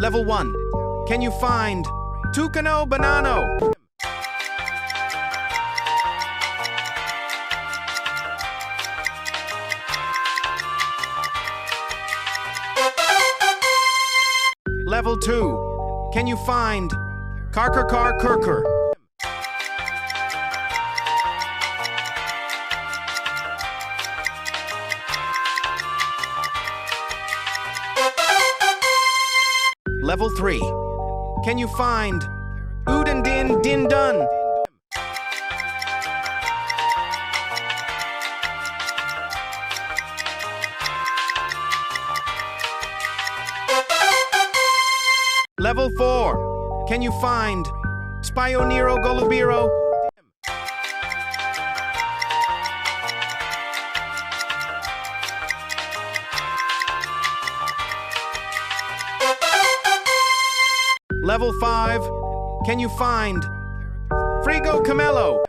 Level 1. Can you find tukano banano? Level 2. Can you find Karkerkar Kurkur? Level 3. Can you find udin din dun? Level 4. Can you find spioniro golubiro? Level 5. Can you find Frigo Camelo?